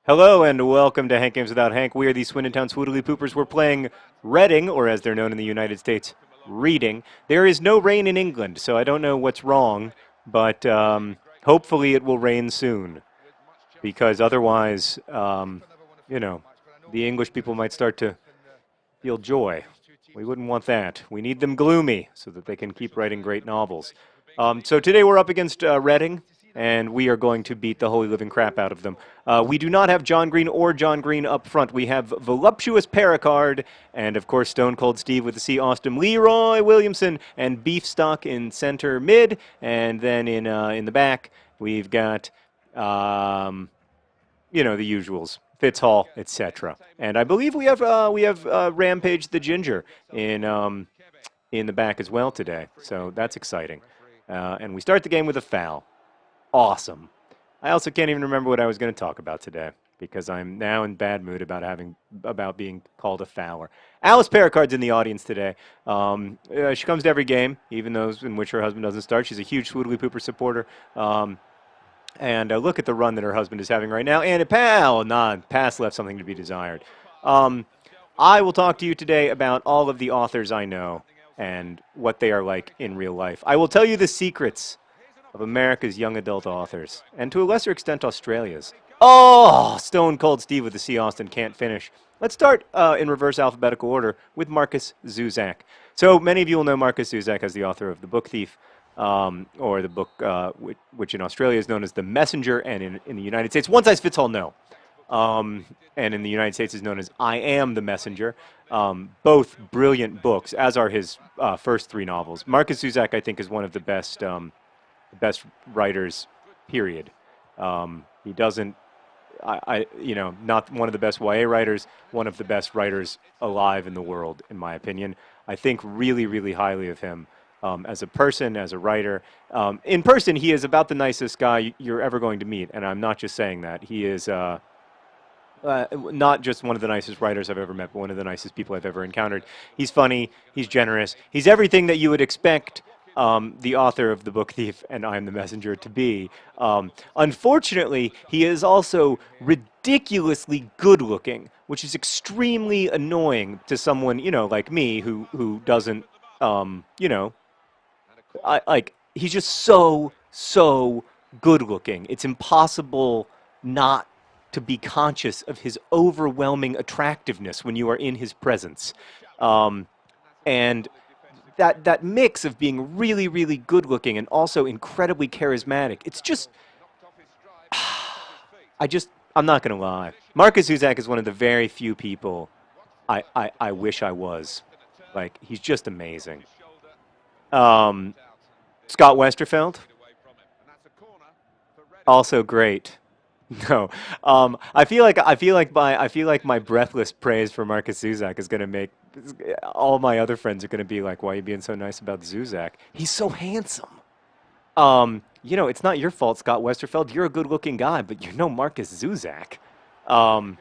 Hello and welcome to Hank Games Without Hank. We are the Swindon Town Swoodly Poopers. We're playing Reading, or as they're known in the United States, Reading. There is no rain in England, so I don't know what's wrong, but hopefully it will rain soon, because otherwise, you know, the English people might start to feel joy. We wouldn't want that. We need them gloomy so that they can keep writing great novels. So today we're up against Reading, and we are going to beat the holy living crap out of them. We do not have John Green or John Green up front. We have Voluptuous Pericard, and of course Stone Cold Steve with the C. Austin, Leroy Williamson, and Beefstock in center mid, and then in the back we've got the usuals. Fitzhall, etc. And I believe we have Rampage the Ginger in the back as well today. So that's exciting. And we start the game with a foul. Awesome. I also can't even remember what I was going to talk about today because I'm now in bad mood about being called a fouler. Alice Pericard's in the audience today. She comes to every game, even those in which her husband doesn't start. She's a huge Swoodly Pooper supporter. And look at the run that her husband is having right now. And a pass left something to be desired. I will talk to you today about all of the authors I know and what they are like in real life. I will tell you the secrets of America's young adult authors, and to a lesser extent, Australia's. Oh, Stone Cold Steve with the C. Austin can't finish. Let's start in reverse alphabetical order with Markus Zusak. So many of you will know Markus Zusak as the author of The Book Thief, or the book which in Australia is known as The Messenger, and in the United States, One Size Fits All, no. And in the United States is known as I Am the Messenger. Both brilliant books, as are his first three novels. Markus Zusak, I think, is one of the best writers, period. He doesn't, not one of the best YA writers, one of the best writers alive in the world, in my opinion. I think really, really highly of him. As a person, as a writer. In person, he is about the nicest guy you're ever going to meet, and I'm not just saying that. He is not just one of the nicest writers I've ever met, but one of the nicest people I've ever encountered. He's funny, he's generous, he's everything that you would expect the author of The Book Thief and I Am the Messenger to be. Unfortunately, he is also ridiculously good-looking, which is extremely annoying to someone, like me, who doesn't, he's just so good looking. It's impossible not to be conscious of his overwhelming attractiveness when you are in his presence. And that mix of being really, really good looking and also incredibly charismatic, it's just, I'm not going to lie. Markus Zusak is one of the very few people I wish I was. Like, he's just amazing. Scott Westerfeld, also great. No, I feel like my breathless praise for Markus Zusak is going to make all my other friends are going to be like, "Why are you being so nice about Zusak? He's so handsome." It's not your fault, Scott Westerfeld. You're a good-looking guy, but you're no Markus Zusak. Scott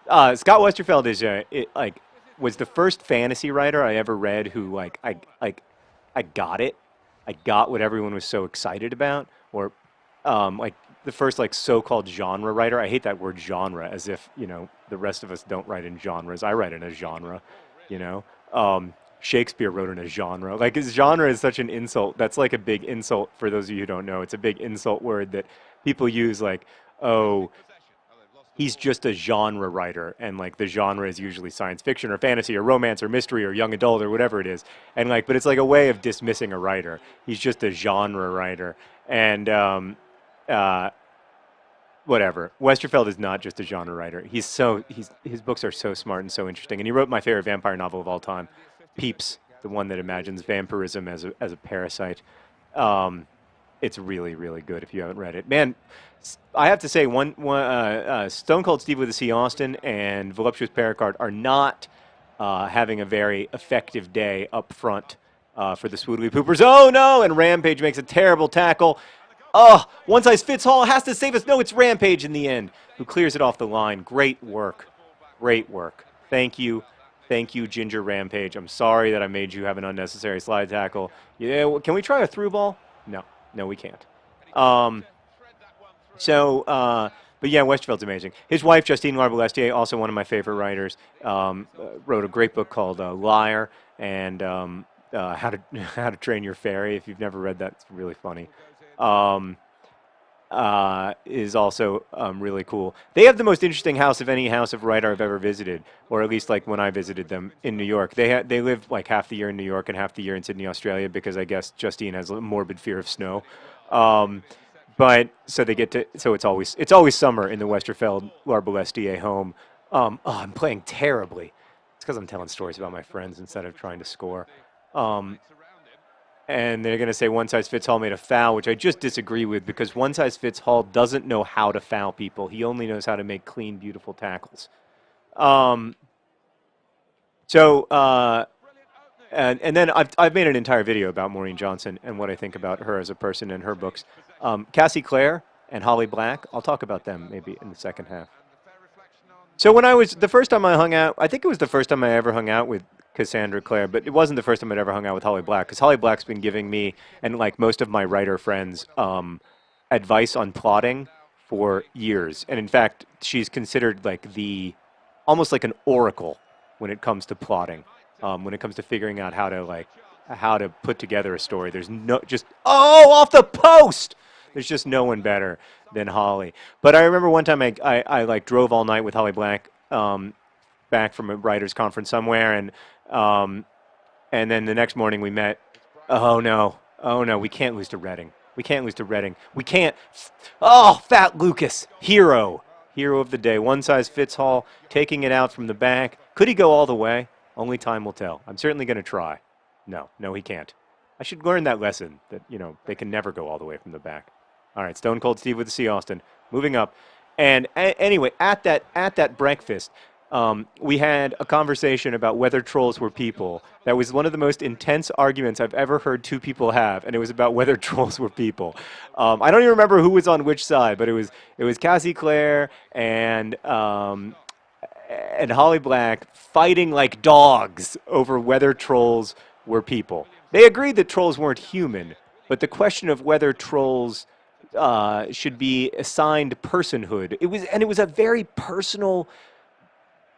Westerfeld is was the first fantasy writer I ever read who I got it. I got what everyone was so excited about, or the first so-called genre writer. I hate that word genre, as if the rest of us don't write in genres. I write in a genre, Shakespeare wrote in a genre. Like, genre is such an insult. That's like a big insult for those of you who don't know. It's a big insult word that people use, like, oh, he's just a genre writer, and the genre is usually science fiction or fantasy or romance or mystery or young adult or whatever it is, and but it's like a way of dismissing a writer. He's just a genre writer, and whatever. Westerfeld is not just a genre writer. His books are so smart and so interesting, and he wrote my favorite vampire novel of all time, Peeps, the one that imagines vampirism as a parasite. It's really, really good if you haven't read it. Man, I have to say, Stone Cold Steve with the C. Austin and Voluptuous Pericard are not having a very effective day up front for the Swoodly Poopers. Oh, no! And Rampage makes a terrible tackle. Oh, One Size Fits All has to save us. No, it's Rampage in the end, who clears it off the line. Great work. Great work. Thank you. Thank you, Ginger Rampage. I'm sorry that I made you have an unnecessary slide tackle. Yeah, can we try a through ball? No. No, we can't. But yeah, Westerfeld's amazing. His wife, Justine Larbalestier, also one of my favorite writers, wrote a great book called Liar and How to How to Train Your Fairy. If you've never read that, it's really funny. Um, is also really cool. They have the most interesting house of any house of writer I've ever visited, or at least like when I visited them in New York. They live like half the year in New York and half the year in Sydney, Australia, because I guess Justine has a morbid fear of snow. Um, but so they get to so it's always summer in the Westerfeld Larbalestier home. I'm playing terribly. It's because I'm telling stories about my friends instead of trying to score. Um, and they're going to say one size fits all made a foul, which I just disagree with because one size fits all doesn't know how to foul people. He only knows how to make clean, beautiful tackles. Um, so, and then I've made an entire video about Maureen Johnson and what I think about her as a person and her books. Cassie Clare and Holly Black, I'll talk about them maybe in the second half. So when I was the first time I hung out, I think it was the first time I ever hung out with Cassandra Clare, but it wasn't the first time I'd ever hung out with Holly Black because Holly Black's been giving me and like most of my writer friends advice on plotting for years, and in fact, she's considered like the almost like an oracle when it comes to plotting, when it comes to figuring out how to put together a story. There's no just off the post. There's just no one better than Holly. But I remember one time I like drove all night with Holly Black back from a writers conference somewhere, and then the next morning we met. Oh no, we can't lose to Reading. We can't lose to Reading. We can't. Oh, Fat Lucas, hero of the day. One size fits all, taking it out from the back. Could he go all the way? Only time will tell. I'm certainly going to try. No, he can't. I should learn that lesson that, they can never go all the way from the back. All right, Stone Cold Steve with the C. Austin, moving up. And anyway, at that breakfast, we had a conversation about whether trolls were people. That was one of the most intense arguments I've ever heard two people have, and it was about whether trolls were people. I don't even remember who was on which side, but it was Cassie Clare and Holly Black fighting like dogs over whether trolls were people. They agreed that trolls weren't human, but the question of whether trolls should be assigned personhood, it was a very personal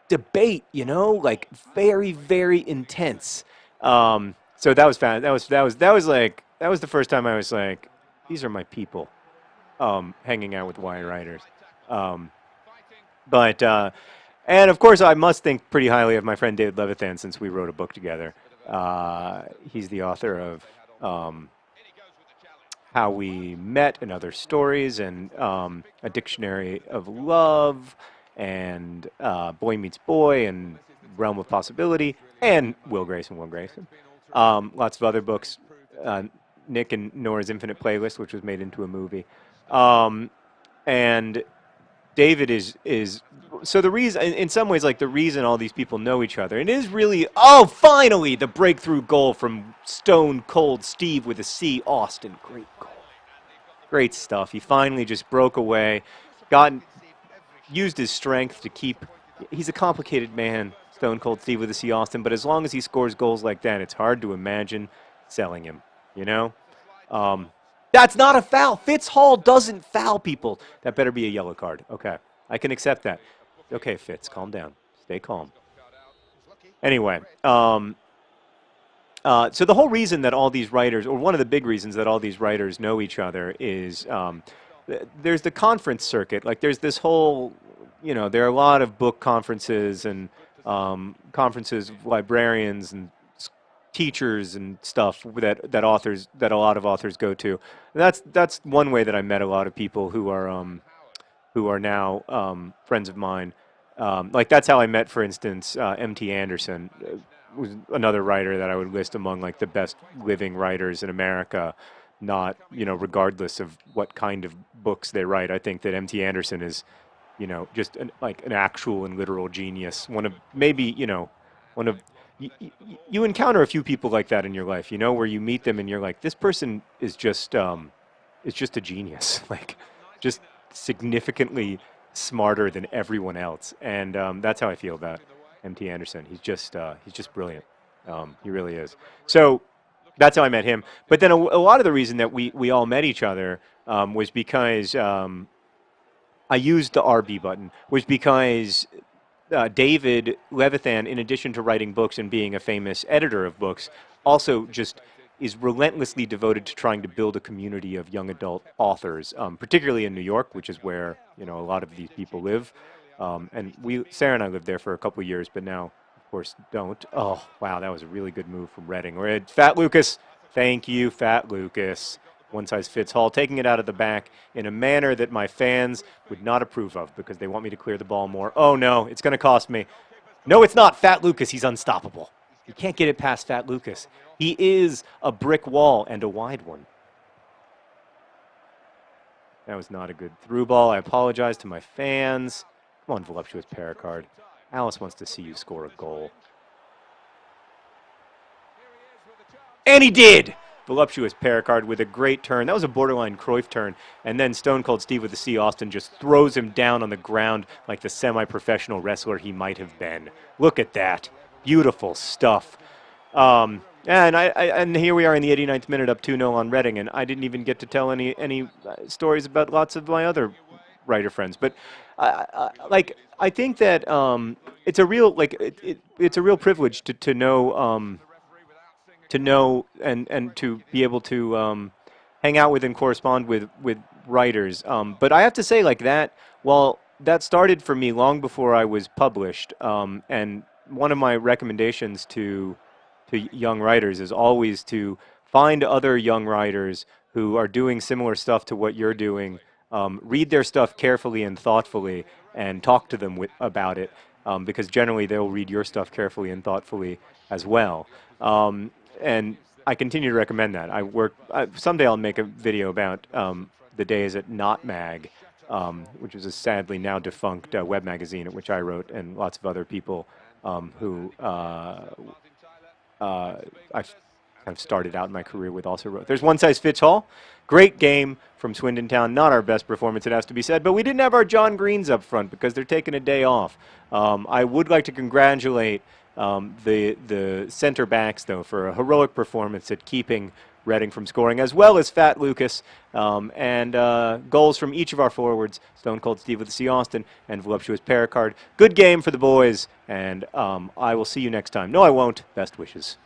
debate, like very, very intense. So that was fun. That was the first time I was like, these are my people, hanging out with YA writers. Um, but and of course, I must think pretty highly of my friend David Levithan since we wrote a book together. He's the author of How We Met and Other Stories, and A Dictionary of Love, and Boy Meets Boy, and Realm of Possibility, and Will Grayson. Lots of other books. Nick and Nora's Infinite Playlist, which was made into a movie. And David is so the reason, in some ways, like the reason all these people know each other, and it is really, finally, the breakthrough goal from Stone Cold Steve with a C. Austin. Great goal. Great stuff. He finally just broke away, used his strength to keep. He's a complicated man, Stone Cold Steve with a C. Austin, but as long as he scores goals like that, it's hard to imagine selling him, That's not a foul. Fitz Hall doesn't foul people. That better be a yellow card. Okay, I can accept that. Okay, Fitz, calm down. Stay calm. Anyway, so the whole reason that all these writers, or one of the big reasons that all these writers know each other is there's the conference circuit. Like there's this whole, there are a lot of book conferences and conferences of librarians and teachers and stuff that a lot of authors go to. And that's one way that I met a lot of people who are now friends of mine. Like that's how I met, for instance, M.T. Anderson, was another writer that I would list among like the best living writers in America. Not regardless of what kind of books they write, I think that M.T. Anderson is, just an actual and literal genius. One of maybe one of you encounter a few people like that in your life, where you meet them and you're like, this person is just a genius, like just significantly smarter than everyone else, and that's how I feel about M.T. Anderson. He's just brilliant. He really is. So that's how I met him. But then a lot of the reason that we all met each other was because I used the RB button was because David Levithan, in addition to writing books and being a famous editor of books, also just is relentlessly devoted to trying to build a community of young adult authors, particularly in New York, which is where a lot of these people live. And Sarah and I lived there for a couple of years, but now, of course, don't. Oh, wow, that was a really good move from Reading. We're at Fat Lucas. Thank you, Fat Lucas. One size fits all, taking it out of the back in a manner that my fans would not approve of because they want me to clear the ball more. Oh no, it's going to cost me. No, it's not. Fat Lucas, he's unstoppable. You can't get it past Fat Lucas. He is a brick wall and a wide one. That was not a good through ball. I apologize to my fans. Come on, voluptuous Pericard. Alice wants to see you score a goal. And he did! Voluptuous Pericard with a great turn. That was a borderline Cruyff turn. And then Stone Cold Steve with the C. Austin just throws him down on the ground like the semi-professional wrestler he might have been. Look at that. Beautiful stuff. And here we are in the 89th minute, up 2-0 on Reading, and I didn't even get to tell any stories about lots of my other writer friends. But I think that it's a real it's a real privilege to know. To know and to be able to hang out with and correspond with writers. But I have to say, like that, well, that started for me long before I was published. And one of my recommendations to young writers is always to find other young writers who are doing similar stuff to what you're doing, read their stuff carefully and thoughtfully, and talk to them about it, because generally they'll read your stuff carefully and thoughtfully as well. And I continue to recommend that. Someday I'll make a video about the days at Not Mag, which is a sadly now defunct web magazine at which I wrote, and lots of other people who I've kind of started out in my career with also wrote. There's One Size Fits All. Great game from Swindon Town. Not our best performance, it has to be said, but we didn't have our John Greens up front because they're taking a day off. I would like to congratulate the center backs, though, for a heroic performance at keeping Reading from scoring, as well as Fat Lucas, and goals from each of our forwards, Stone Cold Steve with the C. Austin and Voluptuous Pericard. Good game for the boys, and I will see you next time. No, I won't. Best wishes.